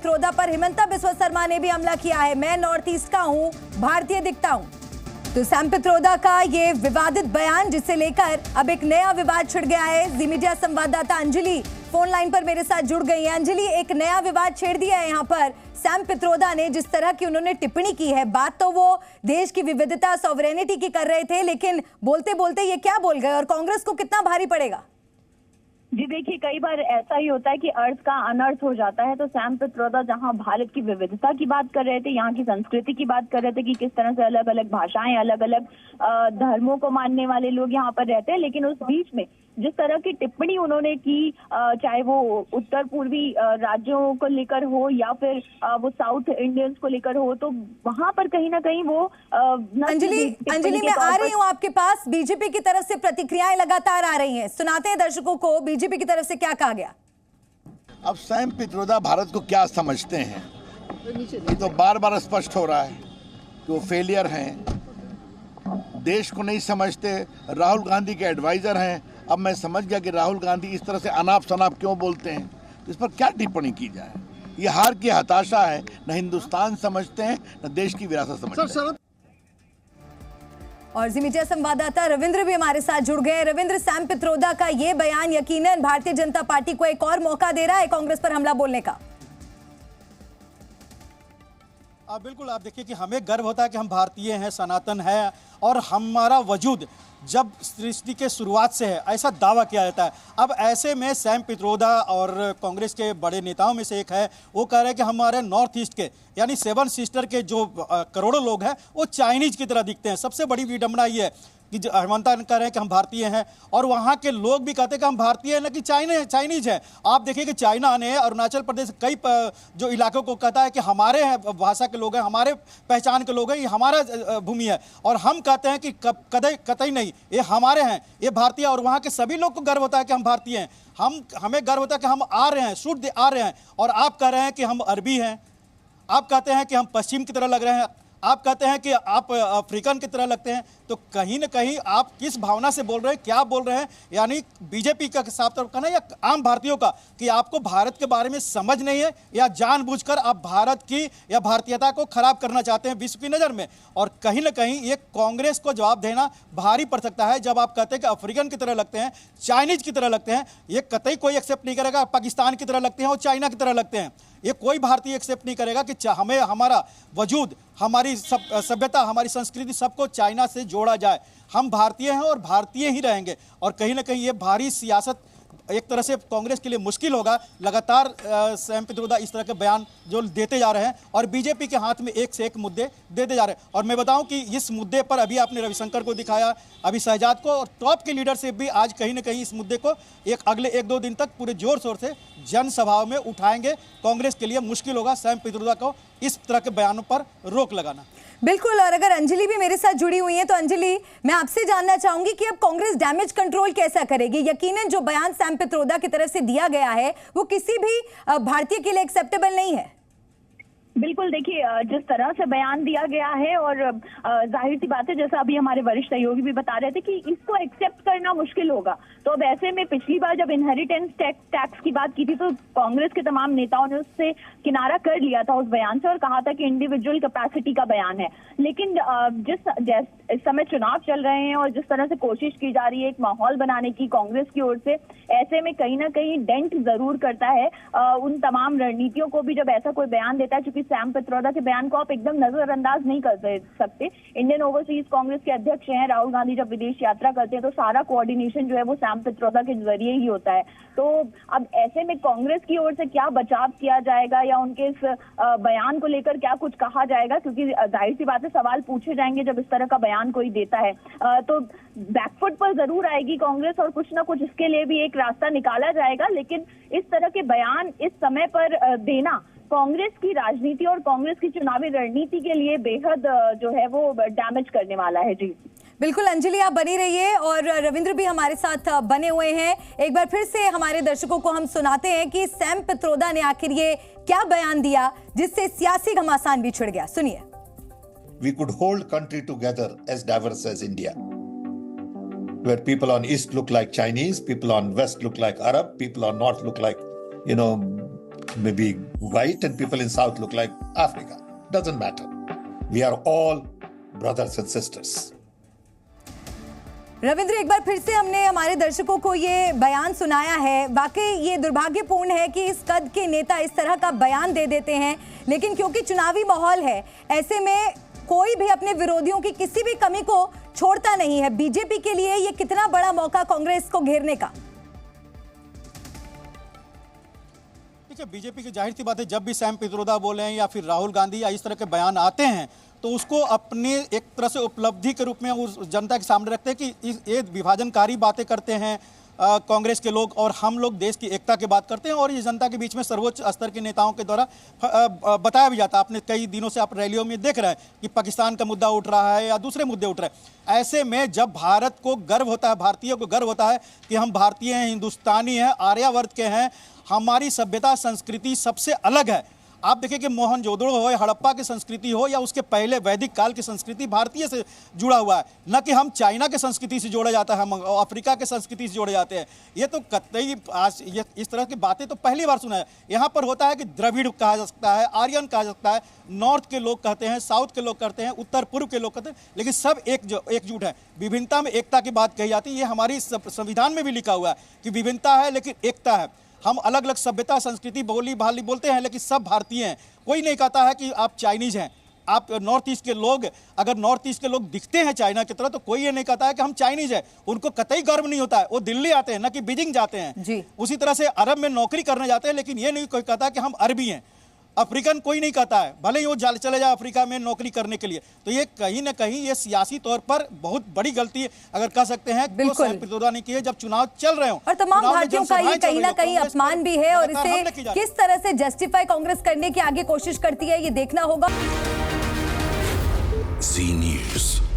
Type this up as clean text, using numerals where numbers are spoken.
पित्रोदा पर हिमंता बिस्वा शर्मा ने भी हमला किया है। मैं नॉर्थ ईस्ट का हूं, भारतीय दिखता हूं। तो सैम पित्रोदा का ये विवादित बयान, जिसे लेकर अब एक नया विवाद छिड़ गया है। जी मीडिया संवाददाता अंजलि फोन लाइन पर मेरे साथ जुड़ गई है। अंजलि, एक नया विवाद छेड़ दिया है यहाँ पर सैम पित्रोदा ने। जिस तरह की उन्होंने टिप्पणी की है, बात तो वो देश की विविधता, सॉवरेनिटी की कर रहे थे, लेकिन बोलते बोलते ये क्या बोल गए और कांग्रेस को कितना भारी पड़ेगा? जी देखिए, कई बार ऐसा ही होता है कि अर्थ का अनर्थ हो जाता है। तो सैम पित्रोदा जहां भारत की विविधता की बात कर रहे थे, यहाँ की संस्कृति की बात कर रहे थे कि किस तरह से अलग अलग भाषाएं, अलग अलग धर्मों को मानने वाले लोग यहाँ पर रहते हैं, लेकिन उस बीच में जिस तरह की टिप्पणी उन्होंने की, चाहे वो उत्तर पूर्वी राज्यों को लेकर हो या फिर वो साउथ इंडियंस को लेकर हो, तो वहां पर कहीं ना कहीं वो अंजलि मैं आ रही हूँ आपके पास। बीजेपी की तरफ से प्रतिक्रियाएं लगातार आ रही हैं, सुनाते हैं दर्शकों को बीजेपी की तरफ से क्या कहा गया। अब सैम पित्रोदा भारत को क्या समझते हैं, ये तो बार बार स्पष्ट हो रहा है कि वो फेलियर हैं, देश को नहीं समझते, राहुल गांधी के एडवाइजर हैं। अब मैं समझ गया कि राहुल गांधी इस तरह से अनाप शनाप क्यों बोलते हैं, इस पर क्या टिप्पणी की जाए। ये हार की हताशा है, न हिंदुस्तान समझते हैं न देश की विरासत समझते हैं। और जी मीडिया संवाददाता रविंद्र भी हमारे साथ जुड़ गए। रविंद्र, सैम पित्रोदा का ये बयान यकीनन भारतीय जनता पार्टी को एक और मौका दे रहा है कांग्रेस पर हमला बोलने का। बिल्कुल, आप देखिए कि हमें गर्व होता है कि हम भारतीय हैं, सनातन है, और हमारा वजूद जब सृष्टि के शुरुआत से है, ऐसा दावा किया जाता है। अब ऐसे में सैम पित्रोदा और कांग्रेस के बड़े नेताओं में से एक है, वो कह रहे हैं कि हमारे नॉर्थ ईस्ट के यानी सेवन सिस्टर के जो करोड़ों लोग हैं वो चाइनीज की तरह दिखते हैं। सबसे बड़ी विडंबना ये है कि हिमंता कह रहे हैं कि हम भारतीय हैं, और वहाँ के लोग भी कहते हैं कि हम भारतीय हैं, न कि चाइनीज हैं। आप देखिए कि चाइना ने अरुणाचल प्रदेश कई जो इलाकों को कहता है कि हमारे हैं, भाषा के लोग हैं, हमारे पहचान के लोग हैं, ये हमारा भूमि है, और हम कहते हैं कि कतई नहीं, ये हमारे हैं, ये भारतीय। और वहाँ के सभी लोग को गर्व होता है कि हम भारतीय हैं। हमें गर्व होता है कि हम आ रहे हैं, शुद्ध आ रहे हैं। और आप कह रहे हैं कि हम अरबी हैं, आप कहते हैं कि हम पश्चिम की तरह लग रहे हैं, आप कहते हैं कि आप अफ्रीकन की तरह लगते हैं। तो कहीं ना कहीं आप किस भावना से बोल रहे हैं, क्या बोल रहे हैं? यानी बीजेपी का साफ तौर कहना या आम भारतीयों का कि आपको भारत के बारे में समझ नहीं है, या जानबूझकर आप भारत की या भारतीयता को खराब करना चाहते हैं विश्व की नज़र में। और कहीं ना कहीं ये कांग्रेस को जवाब देना भारी पड़ सकता है जब आप कहते हैं कि अफ्रीकन की तरह लगते हैं, चाइनीज की तरह लगते हैं। ये कतई कोई एक्सेप्ट नहीं करेगा। पाकिस्तान की तरह लगते हैं और चाइना की तरह लगते हैं, ये कोई भारतीय एक्सेप्ट नहीं करेगा कि हमें हमारा वजूद, हमारी सभ्यता, हमारी संस्कृति सबको चाइना से जोड़ा जाए। हम भारतीय हैं और भारतीय ही रहेंगे। और कहीं ना कहीं ये भारी सियासत एक तरह से कांग्रेस के लिए मुश्किल होगा। लगातार सैम पित्रोदा इस तरह के बयान जो देते जा रहे हैं और बीजेपी के हाथ में एक से एक मुद्दे देते जा रहे हैं। और मैं बताऊं कि इस मुद्दे पर अभी आपने रविशंकर को दिखाया, अभी शहजाद को, और टॉप के लीडरशिप भी आज कहीं ना कहीं इस मुद्दे को अगले 1-2 दिन तक पूरे जोर शोर से जनसभाओं में उठाएंगे। कांग्रेस के लिए मुश्किल होगा सैम पित्रोदा को इस तरह के बयानों पर रोक लगाना। बिल्कुल। और अगर अंजलि भी मेरे साथ जुड़ी हुई है, तो अंजलि, मैं आपसे जानना चाहूंगी कि अब कांग्रेस डैमेज कंट्रोल कैसा करेगी? यकीनन जो बयान सैम पित्रोदा की तरफ से दिया गया है वो किसी भी भारतीय के लिए एक्सेप्टेबल नहीं है। बिल्कुल, देखिए जिस तरह से बयान दिया गया है, और जाहिर सी बात है जैसा अभी हमारे वरिष्ठ सहयोगी भी बता रहे थे कि इसको एक्सेप्ट करना मुश्किल होगा। तो अब ऐसे में पिछली बार जब इनहेरिटेंस टैक्स की बात की थी तो कांग्रेस के तमाम नेताओं ने उससे किनारा कर लिया था उस बयान से, और कहा था कि इंडिविजुअल कैपेसिटी का बयान है। लेकिन इस समय चुनाव चल रहे हैं और जिस तरह से कोशिश की जा रही है एक माहौल बनाने की कांग्रेस की ओर से, ऐसे में कहीं ना कहीं डेंट जरूर करता है उन तमाम रणनीतियों को भी जब ऐसा कोई बयान देता है। क्योंकि सैम पित्रोदा के बयान को आप एकदम नजरअंदाज नहीं कर सकते। इंडियन ओवरसीज कांग्रेस के अध्यक्ष हैं राहुल गांधी, जब विदेश यात्रा करते हैं तो सारा कोऑर्डिनेशन जो है वो सैम पित्रोदा के जरिए ही होता है। तो अब ऐसे में कांग्रेस की ओर से क्या बचाव किया जाएगा या उनके इस बयान को लेकर क्या कुछ कहा जाएगा, क्योंकि जाहिर सी बात है सवाल पूछे जाएंगे जब इस तरह का बयान कोई देता है। तो बैकफुट पर जरूर आएगी कांग्रेस और कुछ ना कुछ इसके लिए भी एक रास्ता निकाला जाएगा। लेकिन इस तरह के बयान इस समय पर देना कांग्रेस की राजनीति और कांग्रेस की चुनावी रणनीति के लिए बेहद जो है वो डैमेज करने वाला है। जी बिल्कुल अंजलि, आप बनी रहिए, और रविंद्र भी हमारे साथ बने हुए हैं। एक बार फिर से हमारे दर्शकों को हम सुनाते हैं कि सैम पित्रोदा ने आखिर ये क्या बयान दिया जिससे सियासी घमासान भी छिड़ गया। सुनिए। We could hold country together as diverse as India, where people on east look like Chinese, people on west look like Arab, people on north look like, may be white and people in South look like Africa. Doesn't matter. We are all brothers and sisters. Ravindra, एक बार फिर से हमने हमारे दर्शकों को ये बयान सुनाया है। वाकई ये दुर्भाग्यपूर्ण है कि इस कद के नेता इस तरह का बयान दे देते हैं, लेकिन क्योंकि चुनावी माहौल है, ऐसे में कोई भी अपने विरोधियों की किसी भी कमी को छोड़ता नहीं है। बीजेपी के लिए ये कितना बड़ा मौका कांग्रेस को घेरने का? देखिए, बीजेपी की जाहिर सी बात है, जब भी सैम पित्रोदा बोले हैं या फिर राहुल गांधी या इस तरह के बयान आते हैं तो उसको अपने एक तरह से उपलब्धि के रूप में उस जनता के सामने रखते हैं कि ये विभाजनकारी बातें करते हैं कांग्रेस के लोग, और हम लोग देश की एकता की बात करते हैं, और ये जनता के बीच में सर्वोच्च स्तर के नेताओं के द्वारा बताया भी जाता है। आपने कई दिनों से आप रैलियों में देख रहे हैं कि पाकिस्तान का मुद्दा उठ रहा है या दूसरे मुद्दे उठ रहे हैं। ऐसे में जब भारत को गर्व होता है, भारतीयों को गर्व होता है कि हम भारतीय हैं, हिंदुस्तानी हैं, आर्यावर्त के हैं, हमारी सभ्यता संस्कृति सबसे अलग है। आप देखिए कि मोहनजोदड़ो हो या हड़प्पा की संस्कृति हो या उसके पहले वैदिक काल की संस्कृति भारतीय से जुड़ा हुआ है, न कि हम चाइना के संस्कृति से जोड़ा जाता है, हम अफ्रीका के संस्कृति से जोड़े जाते हैं। ये तो कतई आज ये इस तरह की बातें तो पहली बार सुना है। यहाँ पर होता है कि द्रविड़ कहा जा सकता है, आर्यन कहा जा सकता है, नॉर्थ के लोग कहते हैं, साउथ के लोग कहते हैं, उत्तर पूर्व के लोग कहते हैं, लेकिन सब एकजुट है। विभिन्नता में एकता की बात कही जाती है। ये हमारी संविधान में भी लिखा हुआ है कि विभिन्नता है लेकिन एकता है। हम अलग अलग सभ्यता संस्कृति बोली भाली बोलते हैं, लेकिन सब भारतीय हैं। कोई नहीं कहता है कि आप चाइनीज हैं। आप नॉर्थ ईस्ट के लोग, अगर नॉर्थ ईस्ट के लोग दिखते हैं चाइना की तरह, तो कोई ये नहीं कहता है कि हम चाइनीज हैं। उनको कतई गर्व नहीं होता है। वो दिल्ली आते हैं, न कि बीजिंग जाते हैं जी। उसी तरह से अरब में नौकरी करने जाते हैं, लेकिन ये नहीं कोई कहता है कि हम अरबी हैं। अफ्रीकन कोई नहीं कहता है, भले ही वो चले जाए अफ्रीका में नौकरी करने के लिए। तो ये कहीं ना कहीं ये सियासी तौर पर बहुत बड़ी गलती है, अगर कह सकते हैं, तो सैम पित्रोदा ने की है जब चुनाव चल रहे हो। और तमाम भारतीयों का ये कहीं ना कहीं अपमान भी है, और इसे किस तरह से जस्टिफाई कांग्रेस करने की आगे कोशिश करती है, ये देखना होगा। जी न्यूज़।